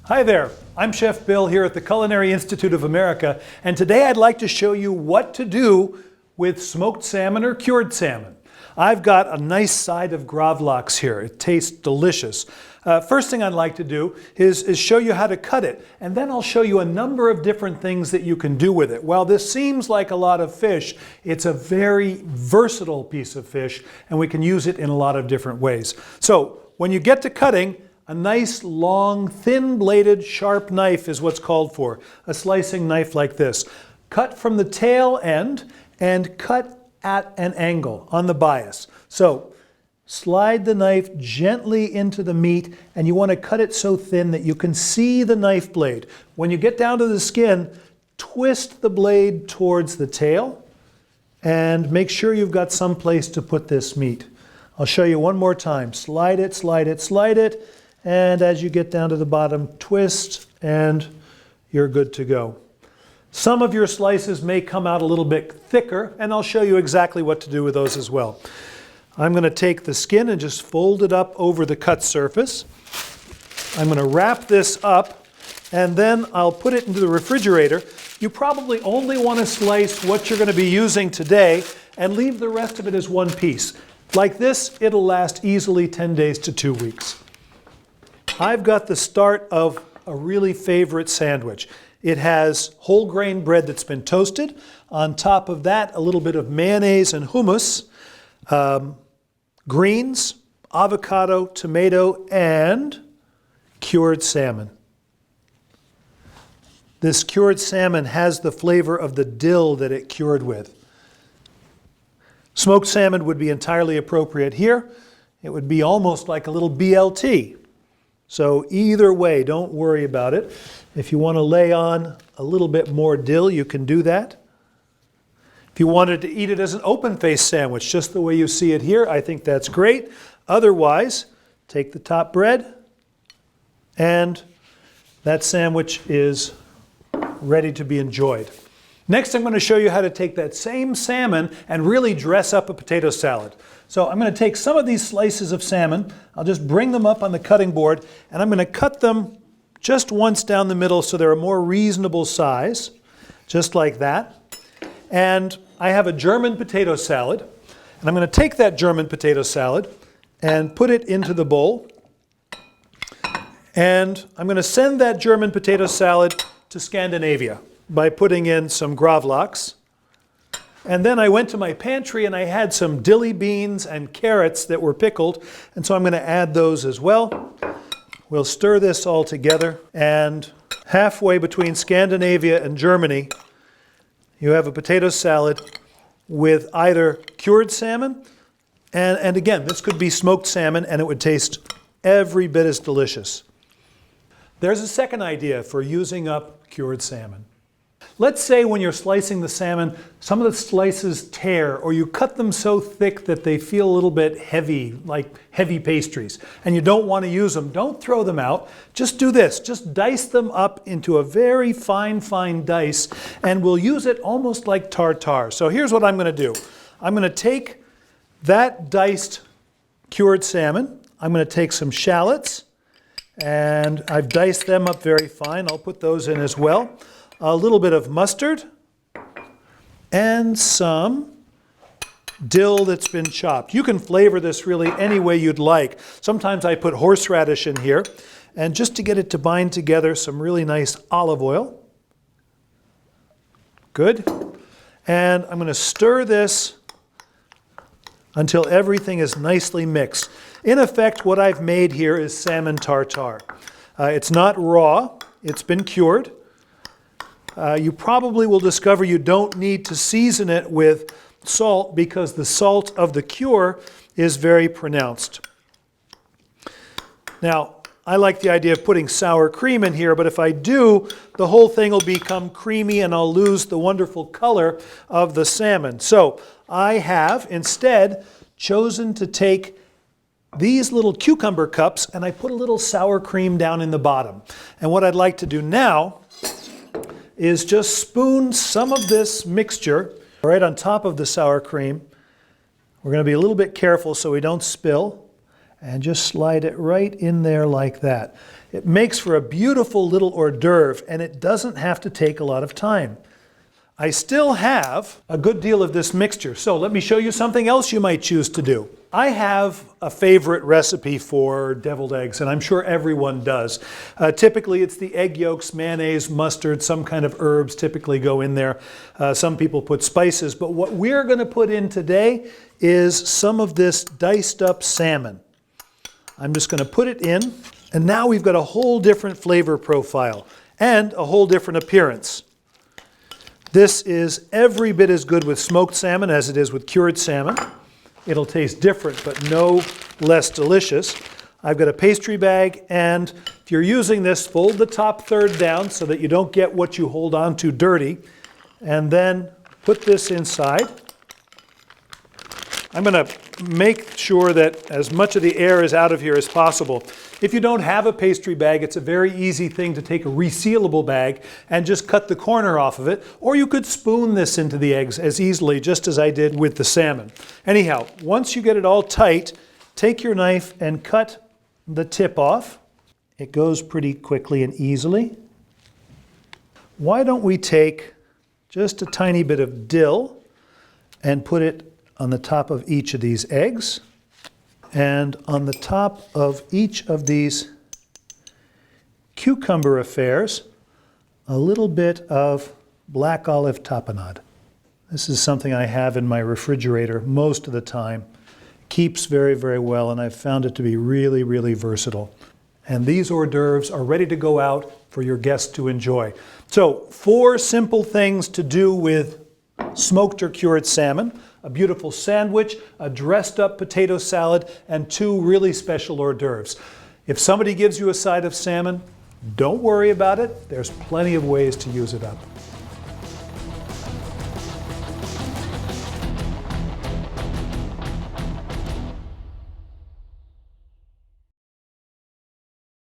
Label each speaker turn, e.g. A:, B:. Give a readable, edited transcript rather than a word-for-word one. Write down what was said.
A: Hi there, I'm Chef Bill here at the Culinary Institute of America, and today I'd like to show you what to do with smoked salmon or cured salmon. I've got a nice side of gravlax here. It tastes delicious. First thing I'd like to do is show you how to cut it, and then I'll show you a number of different things that you can do with it. While this seems like a lot of fish, it's a very versatile piece of fish, and we can use it in a lot of different ways. So when you get to cutting, a nice, long, thin-bladed, sharp knife is what's called for. A slicing knife like this. Cut from the tail end and cut at an angle on the bias. So slide the knife gently into the meat, and you want to cut it so thin that you can see the knife blade. When you get down to the skin, twist the blade towards the tail and make sure you've got some place to put this meat. I'll show you one more time. Slide it, slide it, slide it. And as you get down to the bottom, twist, and you're good to go. Some of your slices may come out a little bit thicker, and I'll show you exactly what to do with those as well. I'm going to take the skin and just fold it up over the cut surface. I'm going to wrap this up, and then I'll put it into the refrigerator. You probably only want to slice what you're going to be using today and leave the rest of it as one piece. Like this, it'll last easily 10 days to 2 weeks. I've got the start of a really favorite sandwich. It has whole grain bread that's been toasted. On top of that, a little bit of mayonnaise and hummus, greens, avocado, tomato, and cured salmon. This cured salmon has the flavor of the dill that it cured with. Smoked salmon would be entirely appropriate here. It would be almost like a little BLT. So either way, don't worry about it. If you want to lay on a little bit more dill, you can do that. If you wanted to eat it as an open-faced sandwich, just the way you see it here, I think that's great. Otherwise, take the top bread, and that sandwich is ready to be enjoyed. Next, I'm going to show you how to take that same salmon and really dress up a potato salad. So I'm going to take some of these slices of salmon, I'll just bring them up on the cutting board, and I'm going to cut them just once down the middle so they're a more reasonable size, just like that. And I have a German potato salad, and I'm going to take that German potato salad and put it into the bowl. And I'm going to send that German potato salad to Scandinavia by putting in some gravlax. And then I went to my pantry and I had some dilly beans and carrots that were pickled, and so I'm going to add those as well. We'll stir this all together, and halfway between Scandinavia and Germany, you have a potato salad with either cured salmon, and again, this could be smoked salmon, and it would taste every bit as delicious. There's a second idea for using up cured salmon. Let's say when you're slicing the salmon, some of the slices tear, or you cut them so thick that they feel a little bit heavy, like heavy pastries, and you don't want to use them. Don't throw them out. Just do this. Just dice them up into a very fine, fine dice, and we'll use it almost like tartare. So here's what I'm going to do. I'm going to take that diced cured salmon. I'm going to take some shallots, and I've diced them up very fine. I'll put those in as well. A little bit of mustard, and some dill that's been chopped. You can flavor this really any way you'd like. Sometimes I put horseradish in here, and just to get it to bind together, some really nice olive oil. Good. And I'm going to stir this until everything is nicely mixed. In effect, what I've made here is salmon tartare. It's not raw, it's been cured. You probably will discover you don't need to season it with salt because the salt of the cure is very pronounced. Now, I like the idea of putting sour cream in here, but if I do, the whole thing will become creamy and I'll lose the wonderful color of the salmon. So I have instead chosen to take these little cucumber cups and I put a little sour cream down in the bottom. And what I'd like to do now is just spoon some of this mixture right on top of the sour cream. We're going to be a little bit careful so we don't spill. and just slide it right in there like that. It makes for a beautiful little hors d'oeuvre, and it doesn't have to take a lot of time. I still have a good deal of this mixture, so let me show you something else you might choose to do. I have a favorite recipe for deviled eggs, and I'm sure everyone does. Typically it's the egg yolks, mayonnaise, mustard, some kind of herbs typically go in there. Some people put spices, but what we're going to put in today is some of this diced up salmon. I'm just going to put it in, and now we've got a whole different flavor profile and a whole different appearance. This is every bit as good with smoked salmon as it is with cured salmon. It'll taste different, but no less delicious. I've got a pastry bag, and if you're using this, fold the top third down so that you don't get what you hold on to dirty, and then put this inside. I'm going to make sure that as much of the air is out of here as possible. If you don't have a pastry bag, it's a very easy thing to take a resealable bag and just cut the corner off of it, or you could spoon this into the eggs as easily, just as I did with the salmon. Anyhow, once you get it all tight, take your knife and cut the tip off. It goes pretty quickly and easily. Why don't we take just a tiny bit of dill and put it on the top of each of these eggs, and on the top of each of these cucumber affairs, a little bit of black olive tapenade. This is something I have in my refrigerator most of the time. Keeps very, very well, and I've found it to be really, really versatile. And these hors d'oeuvres are ready to go out for your guests to enjoy. So, 4 simple things to do with smoked or cured salmon: a beautiful sandwich, a dressed up potato salad, and 2 really special hors d'oeuvres. If somebody gives you a side of salmon, don't worry about it. There's plenty of ways to use it up.